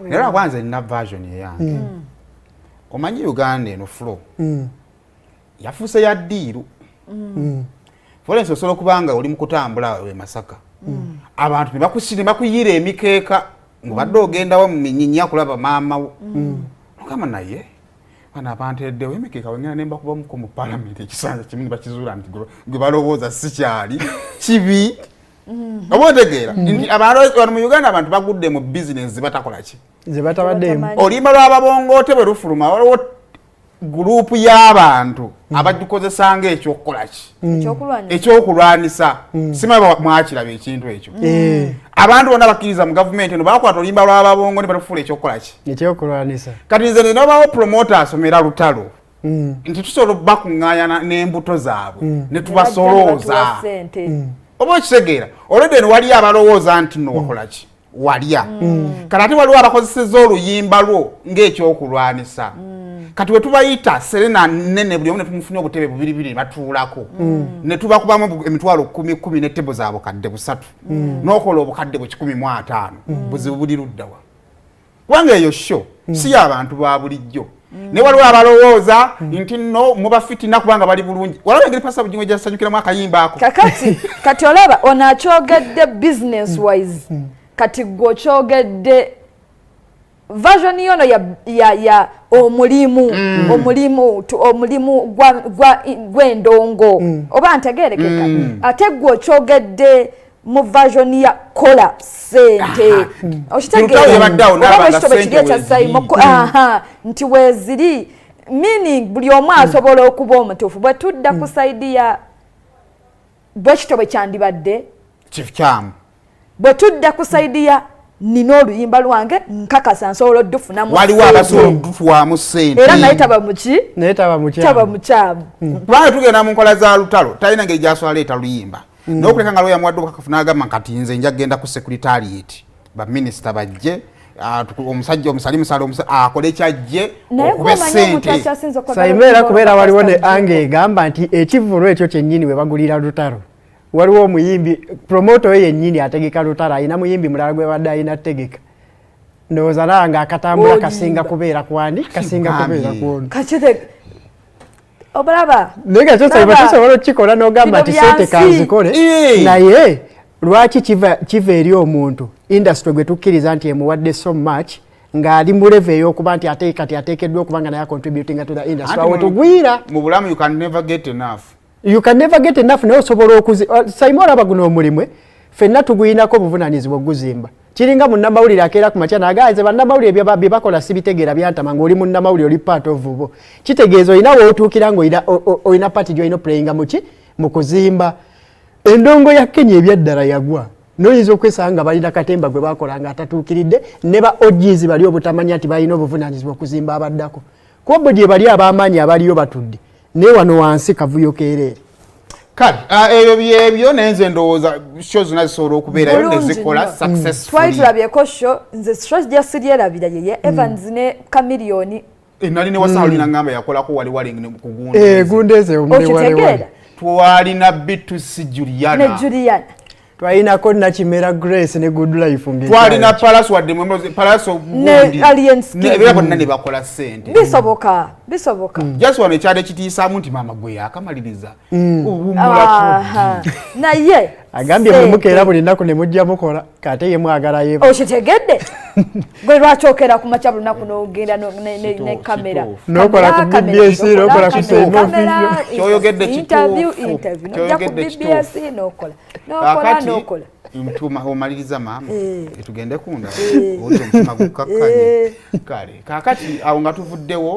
Nera kwanza nina version yange. Omanyi Uganda eno flow. Yafuse ya ddiiru. Folenso solo kubanga oli mukutambula we Masaka. Abantu bakusire bakuyira emikeeka ngo badde ogenda wa minyinya kulaba maama wo. Kama naye bana abantu emikeeka wengana nemba kuba mu parliament ekisanza kimu bakizuula nti gwe balowooza si kyali kibi. Obotegeera nti abantu mu Uganda abantu bagudde mu business batakola ki zibatabaddemu olima lw'ababongote bwe lufuluma waliwo gurupu y'abantu abagikozesanga ekyokukola ki ekyokulwanisa simanyi mwakiraba ekintu ekyo abantu bonna bakkiriza mu gavumenti eno bakwata oluyimba lw'ababongo ne balufuula ekyokukola ki ekyokulwanisa kati nze nina obawo promoter asomera Lutalo nti tusobola bakuŋŋaanya n'embuto zaabwe ne tubasolooza oba okitegeera olwedde eno waliyo abalowooza nti nno wakola ki walya kati ate waliwo abakozeseza oluyimba lwo ng'ekyokulwanisa kati we tubayita Serena nene buli omu ne tumufunye obutebe bubiri ne batuulako ne tubakubamu emitwalo 10 ne tebo zaabo kadde busatu n'okola obukadde bwe 150 buzibu buli luddawa kubanga eyo sho si y'abantu ba bulijjo ne waliwo abalowooza nti nno muba fitina kubanga bali bulungi waliwo engeri pasa bujingo gyasanyukiramu akayimba ako kati olaba ono akyogedde business wise kati gwokyogedde version yono ya omulimu gw'endongo oba ntegeerekeka ate gwokyogedde mu version ya kola sente okitegeera nti weeziri meaning buli omu asobola okuba omutuufu bwe tudda ku saidi ya bwekito bwe kyandibadde kifukyamu bwe tudda ku saidi ya nina oluyimba lwange nkakasa nsobola oddufunamu waliwo abasobola oddufuwamu ssente era naye taba muki taba mukyamu kubanga tugenda mu nkola za Lutalo talina ngeri gy'asobola leeta luyimba n'okuleka nga lwoya muwadde okakafu n'agamba kati nze nja kgenda ku secretariat baminisita bajje omusajja omusalimusala akole kyajje okuba essente sayimera kubeera waliwo ne ange egamba nti ekivvulu ekyo kyennyini we bagulira Lutalo waliwo omuyimbi promoto we yennyini ategeka Lutalo ayina muyimbi mulala gwe badde ayina tegeka ndowooza nawe nga akatambula kasinga kubeera kwani kasinga kubeera kwoni obalaba naye nga tusobola okukikola n'ogamba nti sente kanzikole naye lwaki kiva eri omuntu industry gwe tukkiriza nti emuwadde so much ng'ali mu level ey'okuba nti ate kati ateekeddwa okuba nga naye contributing to the industry awo tugwira mu bulamu you can never get enough naye osobola sayima olaba guno omulimu ffenna tuguyinako obuvunaanyizibwa oguzimba kiringa munnamawulire akeera ku makya nagaaze bannamawulire bye bakola sibitegeera byantama ng'oli munnamawulire oli part of bo kitegeeza olina wootuukira ng'olina pati gy'olina opureyinga muki mu kuzimba endongo ya Kenya ebyaddala yagwa n'oyinza okwesanga nga balina katemba gwe bakola nga atatuukiridde ne ba OGs bali obutamanya nti balina obuvunaanyizibwa okuzimba abaddako kuba bo gye bali ab'amaanyi abaliyo batudde naye wano wansi kavuyo keereere kale ebyo byebyo nenze ndowooza sho zonna zisobola okubeerayo ne zikola successfully twali tulabyeko sho nze sho gye siryerabira yeye Evans ne Chameleone nali ne wasalina ngamba yakolako wali ku Gundeze okitegeera twalina Bitusi Juliana twalinako Nakimera Grace ne Good Life twalina Palace wadde Palace ne Alienskin era bonna ne bakola ssente bisoboka just wano ekyade kitiisaamu nti maama gwe yakamaliriza naye agambye mwemukeera buli nnaku ne mujja mukola kate ye mwagalayo okitegedde gwe lwakyokera ku makya buli nnaku n'ogenda ne kamera n'okola ku BBS n'okola ku kyoyogedde interview n'ojja ku BBS n'okola mtuma omaliriza maama tugende kunda omutima gukakkanye kale kaakati awo nga tuvuddewo